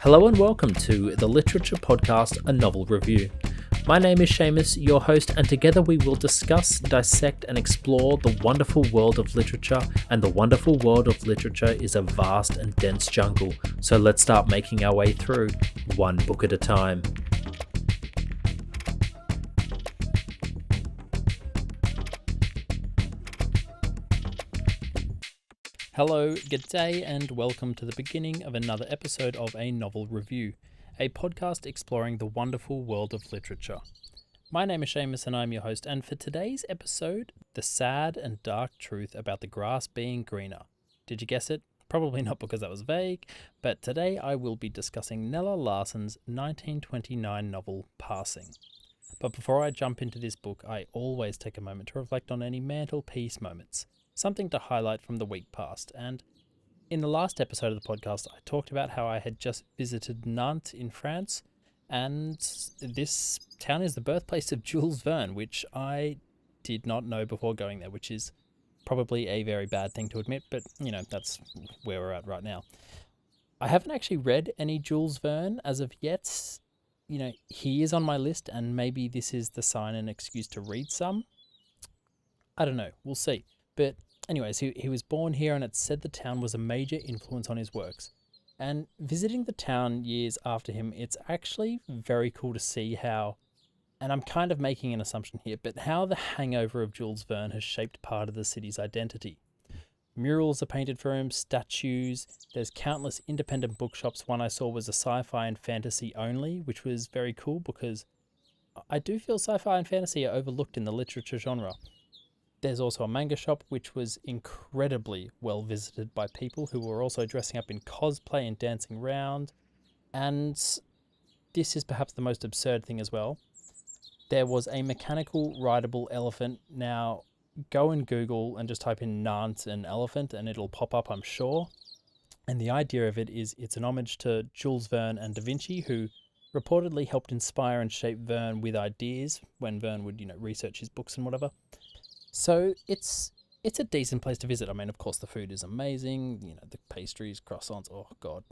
Hello and welcome to the Literature Podcast, a novel review. My name is Seamus, your host, and together we will discuss, dissect, and explore the wonderful world of literature. And the wonderful world of literature is a vast and dense jungle, so let's start making our way through, one book at a time. Hello, good day, and welcome to the beginning of another episode of A Novel Review, a podcast exploring the wonderful world of literature. My name is Seamus and I'm your host, and for today's episode, the sad and dark truth about the grass being greener. Did you guess it? Probably not because that was vague, but today I will be discussing Nella Larsen's 1929 novel, Passing. But before I jump into this book, I always take a moment to reflect on any mantelpiece moments. Something to highlight from the week past. And in the last episode of the podcast, I talked about how I had just visited Nantes in France, and this town is the birthplace of Jules Verne, which I did not know before going there, which is probably a very bad thing to admit, but, that's where we're at right now. I haven't actually read any Jules Verne as of yet. He is on my list, and maybe this is the sign and excuse to read some. I don't know. We'll see. But anyways, he was born here, and it's said the town was a major influence on his works. And visiting the town years after him, it's actually very cool to see how, and I'm kind of making an assumption here, but how the hangover of Jules Verne has shaped part of the city's identity. Murals are painted for him, statues, there's countless independent bookshops. One I saw was a sci-fi and fantasy only, which was very cool because I do feel sci-fi and fantasy are overlooked in the literature genre. There's also a manga shop, which was incredibly well visited by people who were also dressing up in cosplay and dancing around. And this is perhaps the most absurd thing as well. There was a mechanical rideable elephant. Now, go and Google and just type in Nantes and elephant and it'll pop up, I'm sure. And the idea of it is it's an homage to Jules Verne and Da Vinci, who reportedly helped inspire and shape Verne with ideas when Verne would, research his books and whatever. So it's a decent place to visit. I mean, of course, the food is amazing. The pastries, croissants, oh God.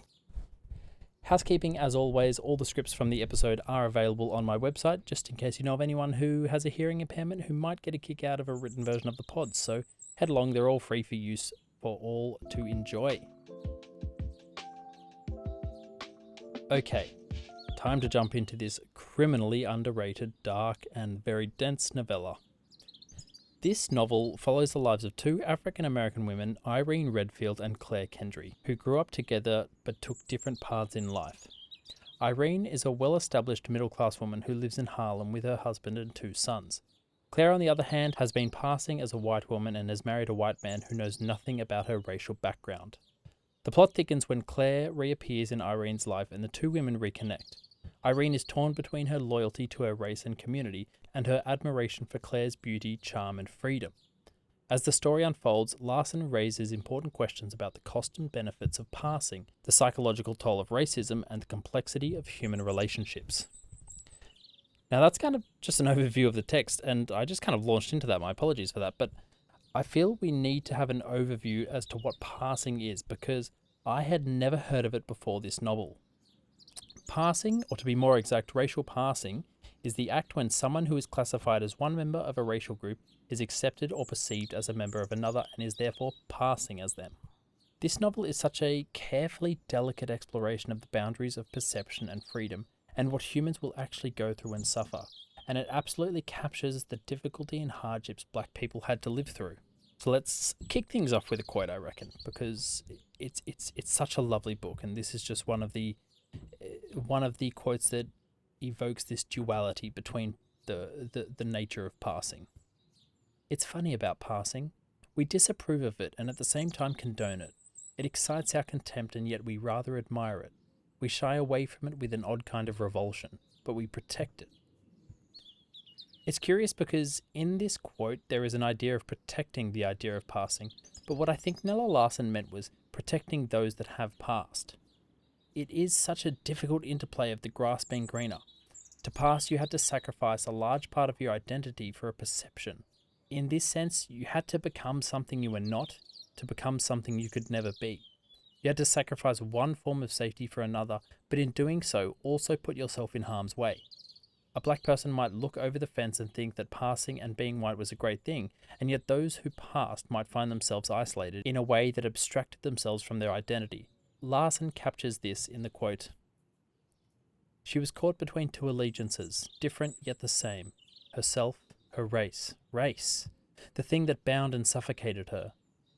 Housekeeping, as always, all the scripts from the episode are available on my website, just in case you know of anyone who has a hearing impairment who might get a kick out of a written version of the pod. So head along, they're all free for use for all to enjoy. Okay, time to jump into this criminally underrated, dark, and very dense novella. This novel follows the lives of two African-American women, Irene Redfield and Claire Kendry, who grew up together but took different paths in life. Irene is a well-established middle-class woman who lives in Harlem with her husband and two sons. Claire, on the other hand, has been passing as a white woman and has married a white man who knows nothing about her racial background. The plot thickens when Claire reappears in Irene's life and the two women reconnect. Irene is torn between her loyalty to her race and community and her admiration for Claire's beauty, charm, and freedom. As the story unfolds, Larsen raises important questions about the cost and benefits of passing, the psychological toll of racism, and the complexity of human relationships. Now that's kind of just an overview of the text, and I just kind of launched into that, my apologies for that, but I feel we need to have an overview as to what passing is, because I had never heard of it before this novel. Passing, or to be more exact, racial passing, is the act when someone who is classified as one member of a racial group is accepted or perceived as a member of another and is therefore passing as them. This novel is such a carefully delicate exploration of the boundaries of perception and freedom and what humans will actually go through and suffer, and it absolutely captures the difficulty and hardships black people had to live through. So let's kick things off with a quote, I reckon, because it's such a lovely book, and this is just one of the quotes that evokes this duality between the nature of passing. It's funny about passing. We disapprove of it and at the same time condone it. It excites our contempt and yet we rather admire it. We shy away from it with an odd kind of revulsion, but we protect it. It's curious because in this quote there is an idea of protecting the idea of passing, but what I think Nella Larsen meant was protecting those that have passed. It is such a difficult interplay of the grass being greener. To pass, you had to sacrifice a large part of your identity for a perception. In this sense, you had to become something you were not, to become something you could never be. You had to sacrifice one form of safety for another, but in doing so, also put yourself in harm's way. A black person might look over the fence and think that passing and being white was a great thing, and yet those who passed might find themselves isolated in a way that abstracted themselves from their identity. Larsen captures this in the quote, "She was caught between two allegiances, different yet the same. Herself, her race. Race! The thing that bound and suffocated her.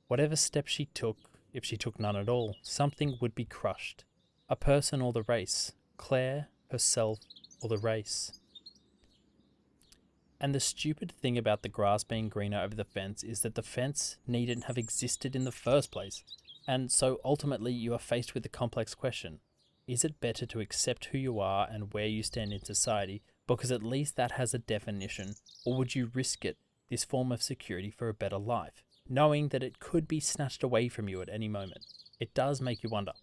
Whatever step she took, if she took none at all, something would be crushed. A person or the race. Claire, herself, or the race." And the stupid thing about the grass being greener over the fence is that the fence needn't have existed in the first place. And so ultimately you are faced with the complex question, is it better to accept who you are and where you stand in society because at least that has a definition, or would you risk it, this form of security, for a better life, knowing that it could be snatched away from you at any moment? It does make you wonder.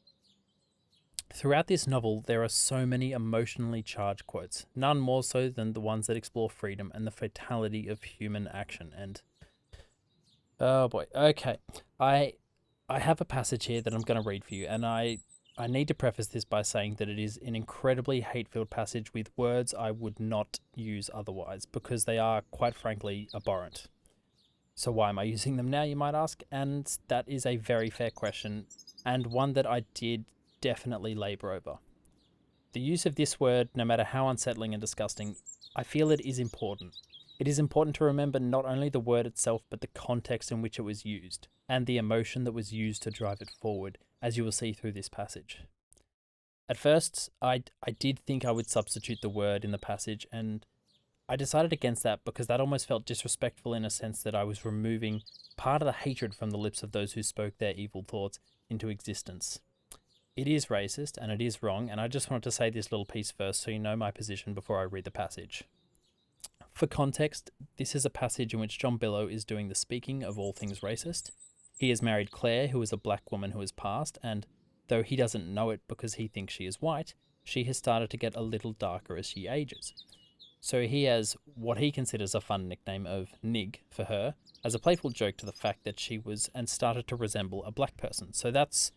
Throughout this novel, there are so many emotionally charged quotes, none more so than the ones that explore freedom and the fatality of human action. And oh boy, okay, I have a passage here that I'm going to read for you, and I need to preface this by saying that it is an incredibly hate-filled passage with words I would not use otherwise, because they are, quite frankly, abhorrent. So why am I using them now, you might ask? And that is a very fair question, and one that I did definitely labour over. The use of this word, no matter how unsettling and disgusting, I feel it is important. It is important to remember not only the word itself, but the context in which it was used, and the emotion that was used to drive it forward, as you will see through this passage. At first, I did think I would substitute the word in the passage, and I decided against that because that almost felt disrespectful in a sense that I was removing part of the hatred from the lips of those who spoke their evil thoughts into existence. It is racist and it is wrong, and I just wanted to say this little piece first so you know my position before I read the passage. For context, this is a passage in which John Billow is doing the speaking of all things racist. He has married Claire, who is a black woman who has passed, and though he doesn't know it because he thinks she is white, she has started to get a little darker as she ages. So he has what he considers a fun nickname of Nig for her, as a playful joke to the fact that she was and started to resemble a black person. So that's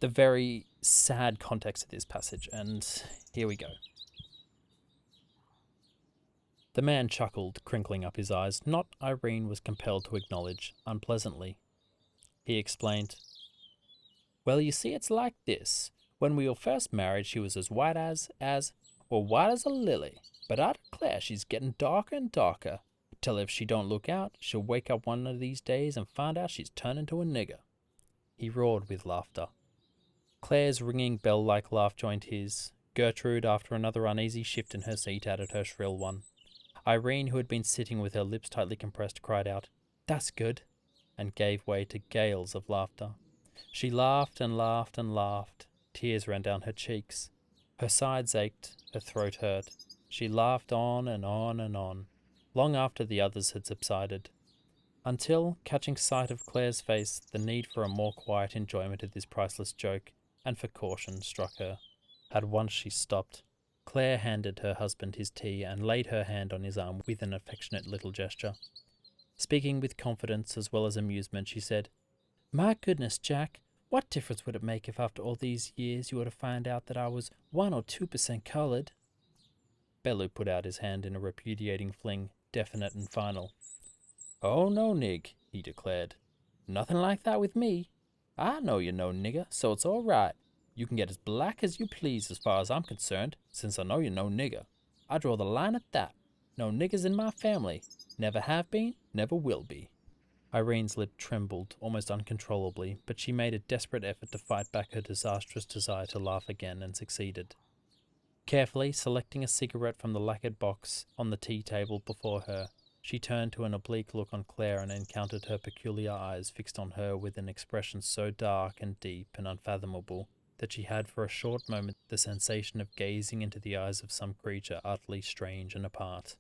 the very sad context of this passage, and here we go. The man chuckled, crinkling up his eyes, not, Irene was compelled to acknowledge, unpleasantly. He explained, "Well, you see, it's like this. When we were first married, she was as white as white as a lily. But I declare she's getting darker and darker, till if she don't look out, she'll wake up one of these days and find out she's turned into a nigger." He roared with laughter. Claire's ringing bell-like laugh joined his. Gertrude, after another uneasy shift in her seat, added her shrill one. Irene, who had been sitting with her lips tightly compressed, cried out, "That's good," and gave way to gales of laughter. She laughed and laughed and laughed. Tears ran down her cheeks. Her sides ached, her throat hurt. She laughed on and on and on, long after the others had subsided, until, catching sight of Claire's face, the need for a more quiet enjoyment of this priceless joke, and for caution, struck her. At once she stopped. Claire handed her husband his tea and laid her hand on his arm with an affectionate little gesture. Speaking with confidence as well as amusement, she said, "My goodness, Jack, what difference would it make if after all these years you were to find out that I was 1 or 2% coloured?" Bellew put out his hand in a repudiating fling, definite and final. "Oh no, Nig," he declared. "Nothing like that with me. I know you're no nigger, so it's all right. You can get as black as you please as far as I'm concerned, since I know you're no nigger. I draw the line at that. No niggers in my family. Never have been, never will be." Irene's lip trembled almost uncontrollably, but she made a desperate effort to fight back her disastrous desire to laugh again, and succeeded. Carefully selecting a cigarette from the lacquered box on the tea table before her, she turned to an oblique look on Claire and encountered her peculiar eyes fixed on her with an expression so dark and deep and unfathomable that she had for a short moment the sensation of gazing into the eyes of some creature utterly strange and apart.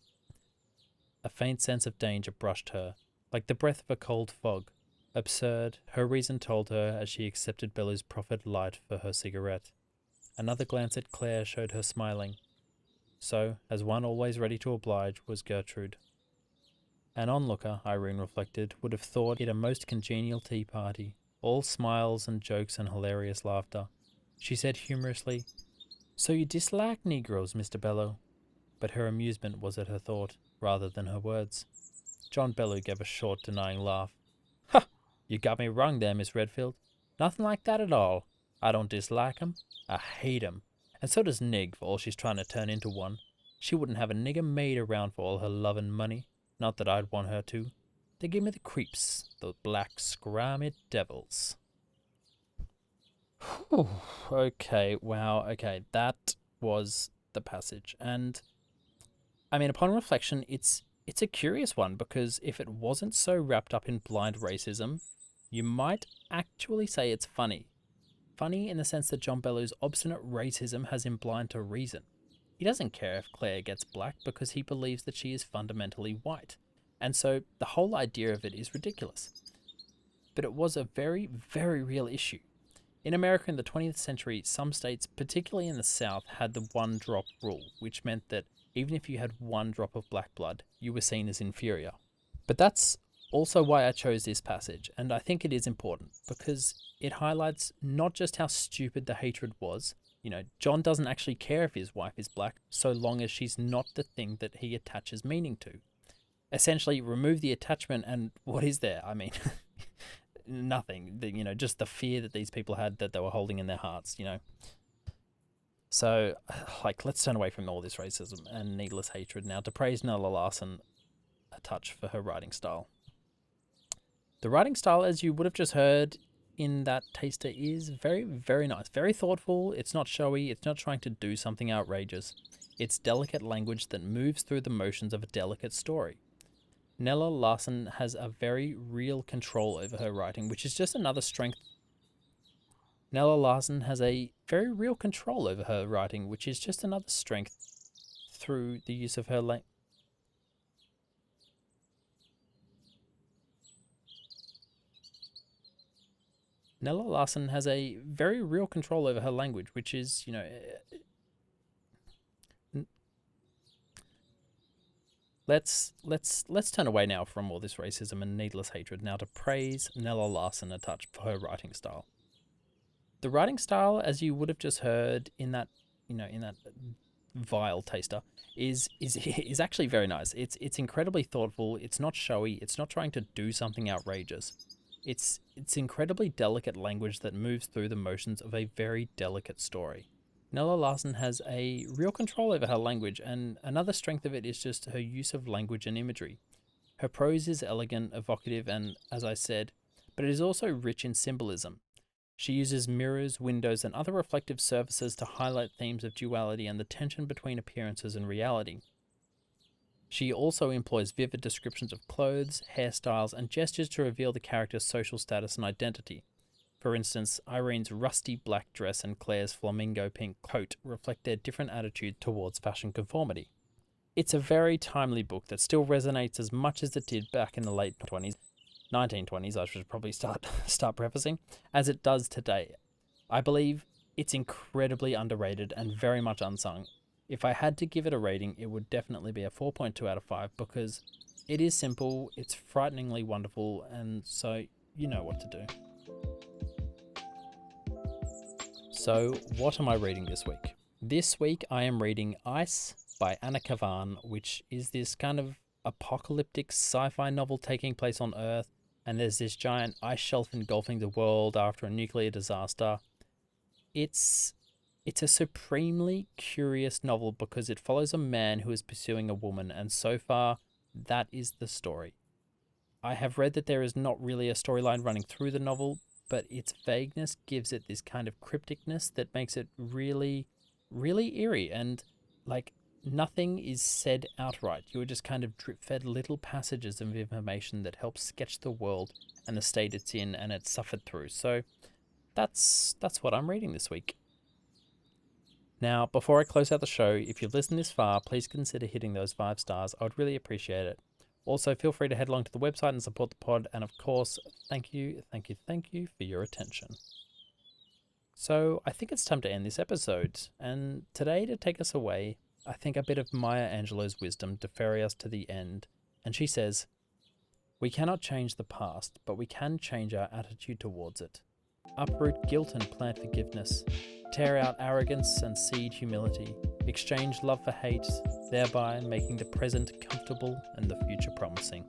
A faint sense of danger brushed her, like the breath of a cold fog. Absurd, her reason told her as she accepted Bellew's proffered light for her cigarette. Another glance at Claire showed her smiling. So, as one always ready to oblige, was Gertrude. An onlooker, Irene reflected, would have thought it a most congenial tea party, all smiles and jokes and hilarious laughter. She said humorously, "So you dislike Negroes, Mr. Bellew?" But her amusement was at her thought, rather than her words. John Bellew gave a short, denying laugh. "Ha! You got me wrong there, Miss Redfield. Nothing like that at all. I don't dislike 'em. I hate 'em. And so does Nig, for all she's trying to turn into one. She wouldn't have a nigger maid around for all her love and money. Not that I'd want her to. They give me the creeps, those black, scrammy devils." Whew. Okay, wow, okay, that was the passage. And, I mean, upon reflection, it's a curious one, because if it wasn't so wrapped up in blind racism, you might actually say it's funny. Funny in the sense that John Bellew's obstinate racism has him blind to reason. He doesn't care if Claire gets black because he believes that she is fundamentally white. And so the whole idea of it is ridiculous. But it was a very, very real issue. In America in the 20th century, some states, particularly in the South, had the one-drop rule, which meant that even if you had one drop of black blood, you were seen as inferior. But that's also why I chose this passage, and I think it is important, because it highlights not just how stupid the hatred was. You know, John doesn't actually care if his wife is black, so long as she's not the thing that he attaches meaning to. Essentially, remove the attachment and what is there? I mean, nothing. You know, just the fear that these people had that they were holding in their hearts, you know. So, like, let's turn away from all this racism and needless hatred now to praise Nella Larsen a touch for her writing style. The writing style, as you would have just heard in that taster, is very, very nice. Very thoughtful. It's not showy. It's not trying to do something outrageous. It's delicate language that moves through the motions of a delicate story. Nella Larsen has a very real control over her writing, which is just another strength. Nella Larsen has a very real control over her writing, which is just another strength through the use of her language. Nella Larsen has a very real control over her language, which is, you know, let's turn away now from all this racism and needless hatred now to praise Nella Larsen a touch for her writing style. The writing style, as you would have just heard in that, you know, in that vile taster, is actually very nice. It's incredibly thoughtful. It's not showy. It's not trying to do something outrageous. It's incredibly delicate language that moves through the motions of a very delicate story. Nella Larsen has a real control over her language, and another strength of it is just her use of language and imagery. Her prose is elegant, evocative, and, as I said, but it is also rich in symbolism. She uses mirrors, windows, and other reflective surfaces to highlight themes of duality and the tension between appearances and reality. She also employs vivid descriptions of clothes, hairstyles, and gestures to reveal the character's social status and identity. For instance, Irene's rusty black dress and Claire's flamingo pink coat reflect their different attitude towards fashion conformity. It's a very timely book that still resonates as much as it did back in the late 1920s, I should probably start prefacing, as it does today. I believe it's incredibly underrated and very much unsung. If I had to give it a rating, it would definitely be a 4.2 out of 5 because it is simple, it's frighteningly wonderful, and so you know what to do. So, what am I reading this week? This week I am reading Ice by Anna Kavan, which is this kind of apocalyptic sci-fi novel taking place on Earth, and there's this giant ice shelf engulfing the world after a nuclear disaster. It's a supremely curious novel because it follows a man who is pursuing a woman, and so far, that is the story. I have read that there is not really a storyline running through the novel, but its vagueness gives it this kind of crypticness that makes it really, really eerie, and like nothing is said outright. You are just kind of drip-fed little passages of information that help sketch the world and the state it's in and it's suffered through. So that's what I'm reading this week. Now, before I close out the show, if you've listened this far, please consider hitting those 5 stars. I would really appreciate it. Also, feel free to head along to the website and support the pod. And of course, thank you for your attention. So I think it's time to end this episode. And today, to take us away, I think a bit of Maya Angelou's wisdom to ferry us to the end. And she says, We cannot change the past, but we can change our attitude towards it. Uproot guilt and plant forgiveness. Tear out arrogance and seed humility. Exchange love for hate, thereby making the present comfortable and the future promising.